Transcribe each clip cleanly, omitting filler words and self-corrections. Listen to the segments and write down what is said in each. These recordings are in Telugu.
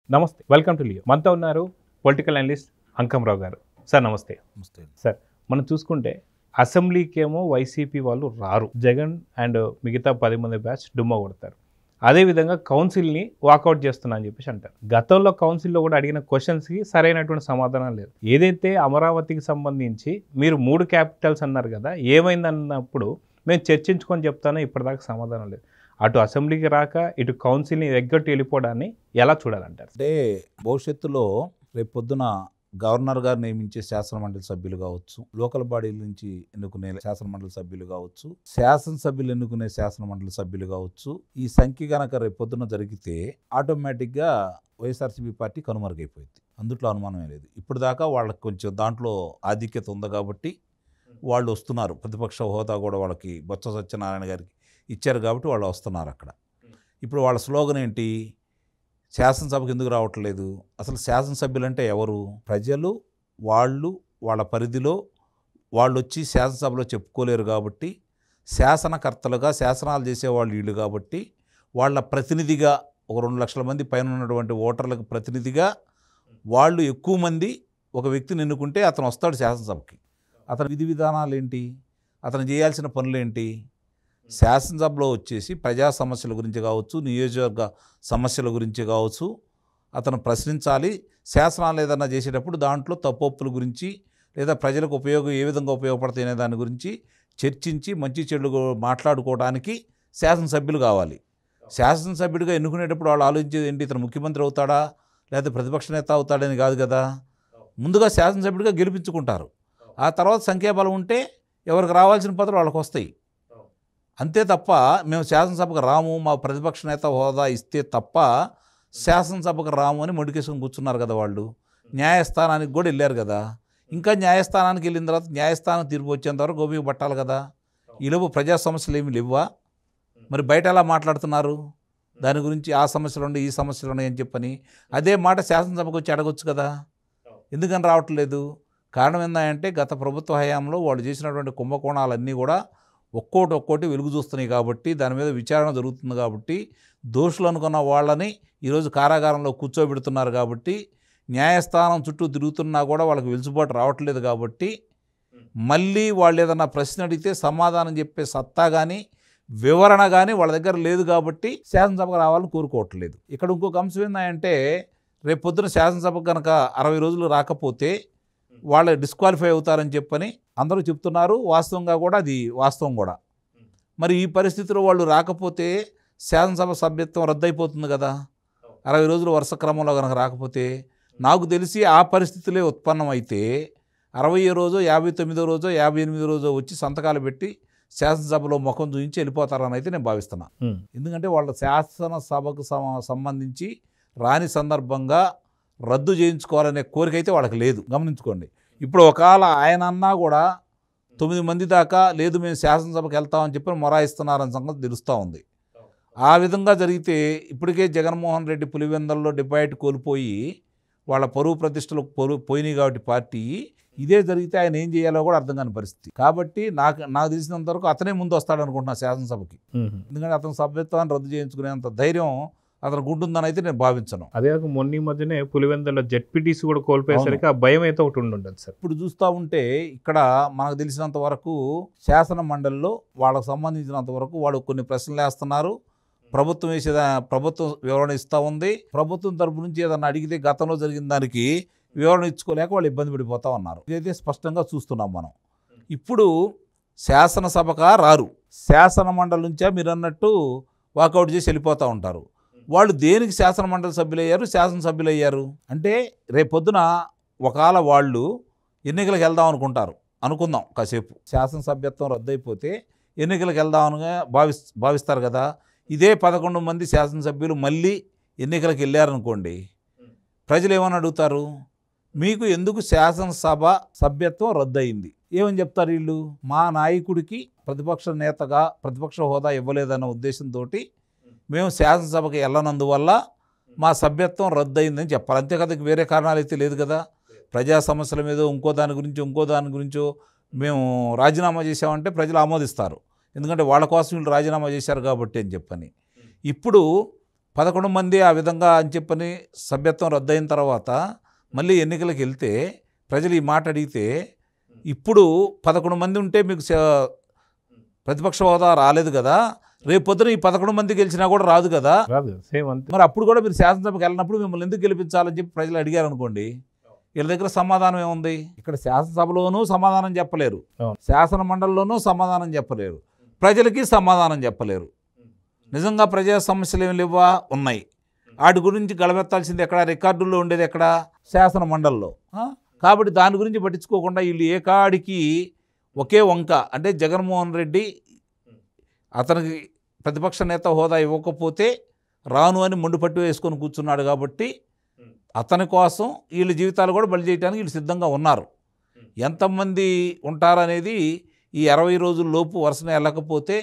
నమస్తే, వెల్కమ్ టు లియో. మనతో ఉన్నారు పొలిటికల్ అనలిస్ట్ అంకం రావు గారు. సార్ నమస్తే. నమస్తే సార్, మనం చూసుకుంటే అసెంబ్లీకేమో వైసీపీ వాళ్ళు రారు, జగన్ అండ్ మిగతా 10 మంది బ్యాచ్ డుమ్మా కొడతారు. అదేవిధంగా కౌన్సిల్ని వాకౌట్ చేస్తున్నా అని చెప్పేసి అంటారు. గతంలో కౌన్సిల్లో కూడా అడిగిన క్వశ్చన్స్కి సరైనటువంటి సమాధానం లేదు. ఏదైతే అమరావతికి సంబంధించి మీరు 3 క్యాపిటల్స్ అన్నారు కదా, ఏమైందన్నప్పుడు మేము చర్చించుకొని చెప్తానో ఇప్పటిదాకా సమాధానం లేదు. అటు అసెంబ్లీకి రాక ఇటు కౌన్సిల్ని ఎగ్గొట్టి వెళ్ళిపోవడాన్ని ఎలా చూడాలంటారు? అంటే భవిష్యత్తులో రేపు పొద్దున గవర్నర్ గారు నియమించే శాసనమండలి సభ్యులు కావచ్చు, లోకల్ బాడీల నుంచి ఎన్నుకునే శాసనమండలి సభ్యులు కావచ్చు, శాసనసభ్యులు ఎన్నుకునే శాసనమండలి సభ్యులు కావచ్చు, ఈ సంఖ్య కనుక రేపు పొద్దున జరిగితే ఆటోమేటిక్గా వైఎస్ఆర్సీపీ పార్టీ కనుమరుగైపోయింది. అందుట్లో అనుమానమే లేదు. ఇప్పుడు దాకా వాళ్ళకి కొంచెం దాంట్లో ఆధిక్యత ఉంది కాబట్టి వాళ్ళు వస్తున్నారు. ప్రతిపక్ష హోదా కూడా వాళ్ళకి బొత్స సత్యనారాయణ గారికి ఇచ్చారు కాబట్టి వాళ్ళు వస్తున్నారు అక్కడ. ఇప్పుడు వాళ్ళ స్లోగన్ ఏంటి? శాసనసభకు ఎందుకు రావట్లేదు? అసలు శాసనసభ్యులు అంటే ఎవరు? ప్రజలు, వాళ్ళు వాళ్ళ పరిధిలో వాళ్ళు వచ్చి శాసనసభలో చెప్పుకోలేరు కాబట్టి, శాసనకర్తలుగా శాసనాలు చేసేవాళ్ళు వీళ్ళు కాబట్టి, వాళ్ళ ప్రతినిధిగా ఒక 2 లక్షల మంది పైన ఉన్నటువంటి ఓటర్లకు ప్రతినిధిగా వాళ్ళు ఎక్కువ మంది ఒక వ్యక్తిని ఎన్నుకుంటే అతను వస్తాడు శాసనసభకి. అతని విధి విధానాలు ఏంటి? అతను చేయాల్సిన పనులేంటి? శాసనసభలో వచ్చేసి ప్రజా సమస్యల గురించి కావచ్చు, నియోజకవర్గ సమస్యల గురించి కావచ్చు అతను ప్రశ్నించాలి. శాసనాలు ఏదన్నా చేసేటప్పుడు దాంట్లో తప్పొప్పుల గురించి లేదా ప్రజలకు ఏ విధంగా ఉపయోగపడతాయి అనే దాని గురించి చర్చించి మంచి చెడులు మాట్లాడుకోవడానికి శాసనసభ్యులు కావాలి. శాసనసభ్యుడిగా ఎన్నుకునేటప్పుడు వాళ్ళు ఆలోచించేది ఏంటి? ఇతను ముఖ్యమంత్రి అవుతాడా లేదా ప్రతిపక్ష నేత అవుతాడని కాదు కదా. ముందుగా శాసనసభ్యుడిగా గెలిపించుకుంటారు. ఆ తర్వాత సంఖ్యాబలం ఉంటే ఎవరికి రావాల్సిన పదవులు వాళ్ళకి వస్తాయి. అంతే తప్ప మేము శాసనసభకు రాము, మా ప్రతిపక్ష నేత హోదా ఇస్తే తప్ప శాసనసభకు రాము అని మొండికేసుకొని కూర్చున్నారు కదా వాళ్ళు. న్యాయస్థానానికి కూడా వెళ్ళారు కదా. ఇంకా న్యాయస్థానానికి వెళ్ళిన తర్వాత న్యాయస్థానం తీర్పు వచ్చేంతవరకు గోపిక పట్టాలి కదా. ఈలోపు ప్రజా సమస్యలు ఏమి లేవా? మరి బయట ఎలా మాట్లాడుతున్నారు? దాని గురించి ఆ సమస్యలు ఉన్నాయి, ఈ సమస్యలు ఉన్నాయి అని చెప్పని అదే మాట శాసనసభకు వచ్చి అడగొచ్చు కదా. ఎందుకని రావట్లేదు? కారణం ఏంటంటే గత ప్రభుత్వ హయాంలో వాళ్ళు చేసినటువంటి కుంభకోణాలన్నీ కూడా ఒక్కోటి వెలుగు చూస్తున్నాయి కాబట్టి, దాని మీద విచారణ జరుగుతుంది కాబట్టి, దోషులు అనుకున్న వాళ్ళని ఈరోజు కారాగారంలో కూర్చోబెడుతున్నారు కాబట్టి, న్యాయస్థానం చుట్టూ తిరుగుతున్నా కూడా వాళ్ళకి వెలుసుబాటు రావట్లేదు కాబట్టి, మళ్ళీ వాళ్ళు ఏదన్నా ప్రశ్న అడిగితే సమాధానం చెప్పే సత్తా కానీ వివరణ కానీ వాళ్ళ దగ్గర లేదు కాబట్టి శాసనసభకు రావాలని కోరుకోవట్లేదు. ఇక్కడ ఇంకొక అంశం ఏంటంటే రేపు పొద్దున శాసనసభకు కనుక 60 రోజులు రాకపోతే వాళ్ళు డిస్క్వాలిఫై అవుతారని చెప్పని అందరూ చెప్తున్నారు. వాస్తవంగా కూడా అది వాస్తవం కూడా. మరి ఈ పరిస్థితిలో వాళ్ళు రాకపోతే శాసనసభ సభ్యత్వం రద్దయిపోతుంది కదా. 60 రోజులు వరుస క్రమంలో కనుక రాకపోతే, నాకు తెలిసి ఆ పరిస్థితులే ఉత్పన్నమైతే 60వ రోజో 59వ రోజో 58వ రోజో వచ్చి సంతకాలు పెట్టి శాసనసభలో ముఖం చూపించి వెళ్ళిపోతారని అయితే నేను భావిస్తున్నాను. ఎందుకంటే వాళ్ళ శాసనసభకు సంబంధించి రాని సందర్భంగా రద్దు చేయించుకోవాలనే కోరిక అయితే వాళ్ళకి లేదు. గమనించుకోండి. ఇప్పుడు ఒకవేళ ఆయన అన్నా కూడా 9 మంది దాకా లేదు మేము శాసనసభకు వెళ్తామని చెప్పి మొరాయిస్తున్నారని సంగతి తెలుస్తూ ఉంది. ఆ విధంగా జరిగితే ఇప్పటికే జగన్మోహన్ రెడ్డి పులివెందల్లో డిపాజిట్ కోల్పోయి వాళ్ళ పరువు ప్రతిష్టలు పోయినాయి కాబట్టి పార్టీ, ఇదే జరిగితే ఆయన ఏం చేయాలో కూడా అర్థం కాని పరిస్థితి. కాబట్టి నాకు తెలిసినంత వరకు అతనే ముందు వస్తాడు అనుకుంటున్నా శాసనసభకి. ఎందుకంటే అతని సభ్యత్వాన్ని రద్దు చేయించుకునేంత ధైర్యం అతనికి ఉంటుందని అయితే నేను భావించను. అదే మొన్న మధ్యనే పులివెందుల జెడ్పీటీసీ కూడా కోల్పోయేసరికి ఆ భయం అయితే ఒకటి ఉండదు సార్. ఇప్పుడు చూస్తూ ఉంటే ఇక్కడ మనకు తెలిసినంత వరకు శాసన మండలిలో వాళ్ళకు సంబంధించినంత వరకు వాళ్ళు కొన్ని ప్రశ్నలు వేస్తున్నారు. ప్రభుత్వం వివరణ ఇస్తూ ఉంది. ప్రభుత్వం తరపు నుంచి ఏదన్నా అడిగితే గతంలో జరిగిన దానికి వివరణ ఇచ్చుకోలేక వాళ్ళు ఇబ్బంది పడిపోతూ ఉన్నారు. ఇదైతే స్పష్టంగా చూస్తున్నాం మనం. ఇప్పుడు శాసనసభగా రారు, శాసన మండలి నుంచే మీరు అన్నట్టు వాకౌట్ చేసి వెళ్ళిపోతూ ఉంటారు. వాళ్ళు దేనికి శాసనమండలి సభ్యులు అయ్యారు, శాసనసభ్యులు అయ్యారు అంటే రేపొద్దున ఒకవేళ వాళ్ళు ఎన్నికలకు వెళ్దాం అనుకుందాం కాసేపు, శాసనసభ్యత్వం రద్దయిపోతే ఎన్నికలకు వెళ్దామని భావిస్తారు కదా. ఇదే 11 మంది శాసనసభ్యులు మళ్ళీ ఎన్నికలకు వెళ్ళారనుకోండి, ప్రజలు ఏమని అడుగుతారు? మీకు ఎందుకు శాసనసభ సభ్యత్వం రద్దయింది? ఏమని చెప్తారు వీళ్ళు? మా నాయకుడికి ప్రతిపక్ష నేతగా ప్రతిపక్ష హోదా ఇవ్వలేదన్న ఉద్దేశంతో మేము శాసనసభకి వెళ్ళనందువల్ల మా సభ్యత్వం రద్దయిందని చెప్పాలి. అంతే కదా, వేరే కారణాలు అయితే లేదు కదా. ప్రజా సమస్యల మీద ఇంకో దాని గురించో మేము రాజీనామా చేసామంటే ప్రజలు ఆమోదిస్తారు. ఎందుకంటే వాళ్ళ కోసం వీళ్ళు రాజీనామా చేశారు కాబట్టి అని చెప్పని. ఇప్పుడు 11 మంది ఆ విధంగా అని చెప్పని సభ్యత్వం రద్దయిన తర్వాత మళ్ళీ ఎన్నికలకు వెళ్తే ప్రజలు ఈ మాట అడిగితే ఇప్పుడు 11 మంది ఉంటే మీకు ప్రతిపక్ష హోదా రాలేదు కదా, రేపు పొద్దున ఈ 11 మంది గెలిచినా కూడా రాదు కదా, మరి అప్పుడు కూడా మీరు శాసనసభకి వెళ్ళినప్పుడు మిమ్మల్ని ఎందుకు గెలిపించాలని చెప్పి ప్రజలు అడిగారు అనుకోండి, వీళ్ళ దగ్గర సమాధానం ఏముంది? ఇక్కడ శాసనసభలోనూ సమాధానం చెప్పలేరు, శాసన మండలిలోనూ సమాధానం చెప్పలేరు, ప్రజలకి సమాధానం చెప్పలేరు. నిజంగా ప్రజా సమస్యలు ఏమి లేవా? ఉన్నాయి. వాటి గురించి గలమెత్తాల్సింది ఎక్కడ? రికార్డుల్లో ఉండేది ఎక్కడ? శాసన మండలిలో. కాబట్టి దాని గురించి పట్టించుకోకుండా వీళ్ళు ఏ కాడికి ఒకే వంక, అంటే జగన్మోహన్ రెడ్డి అతనికి ప్రతిపక్ష నేత హోదా ఇవ్వకపోతే రాను అని మొండిపట్టు వేసుకొని కూర్చున్నాడు కాబట్టి అతని కోసం వీళ్ళ జీవితాలు కూడా బలి చేయడానికి వీళ్ళు సిద్ధంగా ఉన్నారు. ఎంతమంది ఉంటారనేది ఈ 60 రోజుల లోపు వరుసన వెళ్ళకపోతే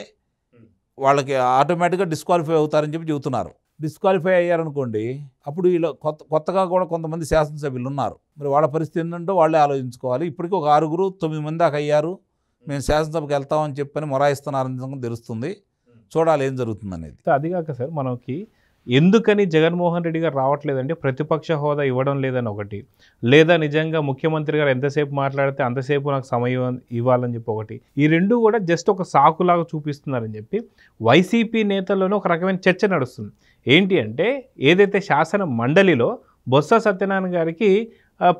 వాళ్ళకి ఆటోమేటిక్గా డిస్క్వాలిఫై అవుతారని చెప్పి చెబుతున్నారు. డిస్క్వాలిఫై అయ్యారనుకోండి, అప్పుడు వీళ్ళు కొత్తగా కూడా కొంతమంది శాసనసభ్యులు ఉన్నారు. మరి వాళ్ళ పరిస్థితి ఏంటంటే వాళ్ళే ఆలోచించుకోవాలి. ఇప్పటికీ ఒక 6, 9 మంది దాకా అయ్యారు, మేము శాసనసభకి వెళ్తామని చెప్పని మొరాయిస్తున్నారని తెలుస్తుంది. చూడాలి ఏం జరుగుతుంది అనేది. అదిగాక సార్, మనకి ఎందుకని జగన్మోహన్ రెడ్డి గారు రావట్లేదంటే ప్రతిపక్ష హోదా ఇవ్వడం లేదని ఒకటి, లేదా నిజంగా ముఖ్యమంత్రి గారు ఎంతసేపు మాట్లాడితే అంతసేపు నాకు సమయం ఇవ్వాలని చెప్పి ఒకటి, ఈ రెండు కూడా జస్ట్ ఒక సాకులాగా చూపిస్తున్నారని చెప్పి వైసీపీ నేతల్లోనే ఒక రకమైన చర్చ నడుస్తుంది. ఏంటి అంటే ఏదైతే శాసన మండలిలో బొత్స సత్యనారాయణ గారికి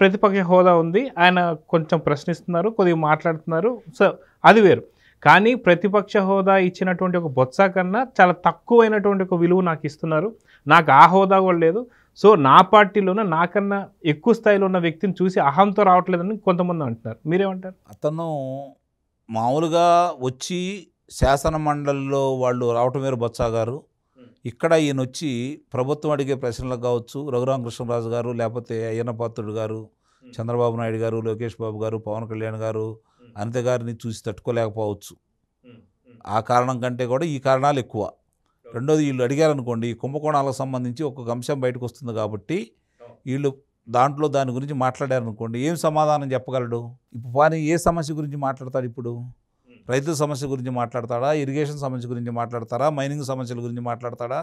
ప్రతిపక్ష హోదా ఉంది, ఆయన కొంచెం ప్రశ్నిస్తున్నారు, కొద్దిగా మాట్లాడుతున్నారు, సో అది వేరు. కానీ ప్రతిపక్ష హోదా ఇచ్చినటువంటి ఒక బొత్స కన్నా చాలా తక్కువైనటువంటి ఒక విలువ నాకు ఇస్తున్నారు, నాకు ఆ హోదా కూడా లేదు, సో నా పార్టీలోనే నాకన్నా ఎక్కువ స్థాయిలో ఉన్న వ్యక్తిని చూసి అహంతో రావట్లేదని కొంతమంది అంటున్నారు. మీరేమంటారు? అతను మామూలుగా వచ్చి శాసన మండలిలో వాళ్ళు రావటం వేరు బొత్స గారు, ఇక్కడ ఈయన వచ్చి ప్రభుత్వం అడిగే ప్రశ్నలకు కావచ్చు, రఘురామకృష్ణరాజు గారు, లేకపోతే అయ్యన్న పాత్రుడు గారు, చంద్రబాబు నాయుడు గారు, లోకేష్ బాబు గారు, పవన్ కళ్యాణ్ గారు, అనిత గారిని చూసి తట్టుకోలేకపోవచ్చు. ఆ కారణం కంటే కూడా ఈ కారణాలు ఎక్కువ. రెండోది, వీళ్ళు అడిగారనుకోండి, కుంభకోణాలకు సంబంధించి ఒక్కొక్క అంశం బయటకు వస్తుంది కాబట్టి వీళ్ళు దాంట్లో దాని గురించి మాట్లాడారనుకోండి, ఏం సమాధానం చెప్పగలడు? ఇప్పుడు కానీ ఏ సమస్య గురించి మాట్లాడతాడు? ఇప్పుడు రైతుల సమస్య గురించి మాట్లాడతాడా? ఇరిగేషన్ సమస్య గురించి మాట్లాడతాడా? మైనింగ్ సమస్యల గురించి మాట్లాడతాడా?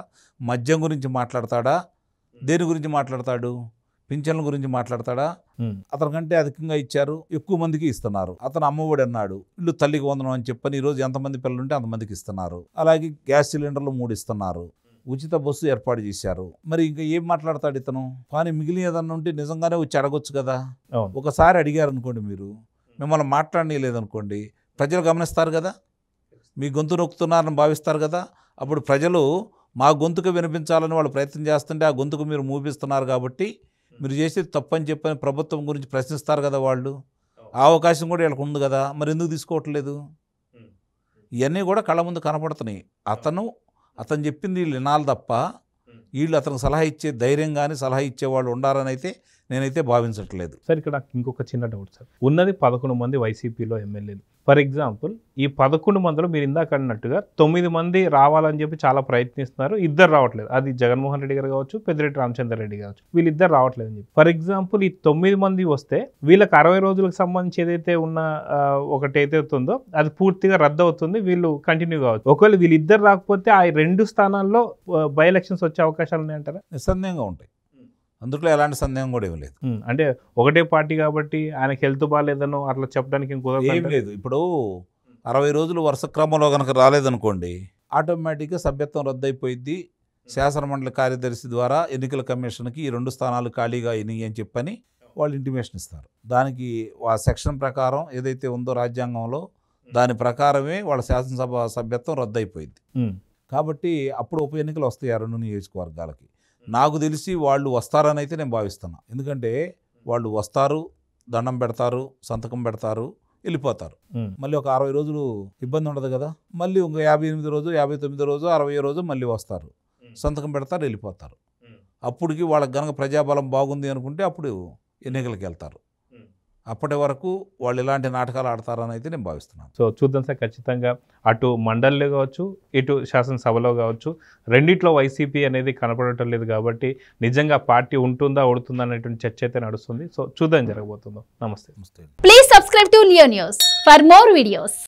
మద్యం గురించి మాట్లాడతాడా? దేని గురించి మాట్లాడతాడు? పింఛన్ల గురించి మాట్లాడతాడా? అతనికంటే అధికంగా ఇచ్చారు, ఎక్కువ మందికి ఇస్తున్నారు. అతను అమ్మఒడి అన్నాడు, వీళ్ళు తల్లికి వందనం అని చెప్పని ఈరోజు ఎంతమంది పిల్లలు ఉంటే అంతమందికి ఇస్తున్నారు. అలాగే గ్యాస్ సిలిండర్లు 3 ఇస్తున్నారు, ఉచిత బస్సు ఏర్పాటు చేశారు. మరి ఇంకా ఏం మాట్లాడతాడు ఇతను? కానీ మిగిలిన ఏదన్నా ఉంటే నిజంగానే వచ్చి అడగొచ్చు కదా. ఒకసారి అడిగారు అనుకోండి, మీరు మిమ్మల్ని మాట్లాడలేదనుకోండి, ప్రజలు గమనిస్తారు కదా, మీ గొంతు నొక్కుతున్నారని భావిస్తారు కదా. అప్పుడు ప్రజలు మా గొంతుకు వినిపించాలని వాళ్ళు ప్రయత్నం చేస్తుంటే ఆ గొంతుకు మీరు మూపిస్తున్నారు కాబట్టి మీరు చేసేది తప్పని చెప్పని ప్రభుత్వం గురించి ప్రశ్నిస్తారు కదా వాళ్ళు. ఆ అవకాశం కూడా వీళ్ళకు ఉంది కదా, మరి ఎందుకు తీసుకోవట్లేదు? ఇవన్నీ కూడా కళ్ళ ముందు కనపడుతున్నాయి. అతను చెప్పింది వీళ్ళు వినాలి తప్ప వీళ్ళు అతనికి సలహా ఇచ్చే ధైర్యం కానీ సలహా ఇచ్చేవాళ్ళు ఉండాలని అయితే నేనైతే భావించట్లేదు. సార్, ఇక్కడ ఇంకొక చిన్న డౌట్ సార్. ఉన్నది 11 మంది వైసీపీలో ఎమ్మెల్యేలు. ఫర్ ఎగ్జాంపుల్, ఈ 11 మందిలో మీరు ఇందాక అన్నట్టుగా 9 మంది రావాలని చెప్పి చాలా ప్రయత్నిస్తున్నారు, ఇద్దరు రావట్లేదు. అది జగన్మోహన్ రెడ్డి గారు కావచ్చు, పెద్దిరెడ్డి రామచంద్ర రెడ్డి కావచ్చు, వీళ్ళిద్దరు రావట్లేదు అని చెప్పి. ఫర్ ఎగ్జాంపుల్, ఈ 9 మంది వస్తే వీళ్ళకి 60 రోజులకు సంబంధించి ఏదైతే ఉన్న ఒకటైతే ఉందో అది పూర్తిగా రద్దు అవుతుంది, వీళ్ళు కంటిన్యూ కావచ్చు. ఒకవేళ వీళ్ళిద్దరు రాకపోతే ఆ 2 స్థానాల్లో బై ఎలక్షన్స్ వచ్చే అవకాశాలు ఉన్నాయంటారా? నిస్సందేహంగా ఉంటాయి, అందులో ఎలాంటి సందేహం కూడా ఏం లేదు. అంటే ఒకటే పార్టీ కాబట్టి ఆయనకి హెల్త్ బాగాలేదనో అట్లా చెప్పడానికి ఏం లేదు. ఇప్పుడు 60 రోజులు వరుస క్రమంలో కనుక రాలేదనుకోండి, ఆటోమేటిక్గా సభ్యత్వం రద్దయిపోయింది. శాసనమండలి కార్యదర్శి ద్వారా ఎన్నికల కమిషన్కి ఈ 2 స్థానాలు ఖాళీగా అయినాయి అని చెప్పని వాళ్ళు ఇంటిమేషన్ ఇస్తారు. దానికి ఆ సెక్షన్ ప్రకారం ఏదైతే ఉందో రాజ్యాంగంలో దాని ప్రకారమే వాళ్ళ శాసనసభ సభ్యత్వం రద్దయిపోయింది. కాబట్టి అప్పుడు ఉప ఎన్నికలు వస్తాయి ఆ 2 నియోజకవర్గాలకి. నాకు తెలిసి వాళ్ళు వస్తారని అయితే నేను భావిస్తున్నాను. ఎందుకంటే వాళ్ళు వస్తారు, దండం పెడతారు, సంతకం పెడతారు, వెళ్ళిపోతారు. మళ్ళీ ఒక 60 రోజులు ఇబ్బంది ఉండదు కదా. మళ్ళీ ఒక 58 రోజు, 59 రోజు, 60 రోజు మళ్ళీ వస్తారు, సంతకం పెడతారు, వెళ్ళిపోతారు. అప్పటికి వాళ్ళకి కనుక ప్రజాబలం బాగుంది అనుకుంటే అప్పుడు ఎన్నికలకు వెళ్తారు. అప్పటి వరకు వాళ్ళు ఇలాంటి నాటకాలు ఆడతారని అయితే నేను భావిస్తున్నాను. సో చూద్దాం సార్, ఖచ్చితంగా అటు మండలిలో కావచ్చు, ఇటు శాసనసభలో కావచ్చు, రెండిట్లో వైసీపీ అనేది కనపడటం లేదు కాబట్టి నిజంగా పార్టీ ఉంటుందా ఓడుతుందా అనేటువంటి చర్చ అయితే నడుస్తుంది. సో చూద్దాం జరగబోతుందో. నమస్తే. Please subscribe to Leo news for more videos.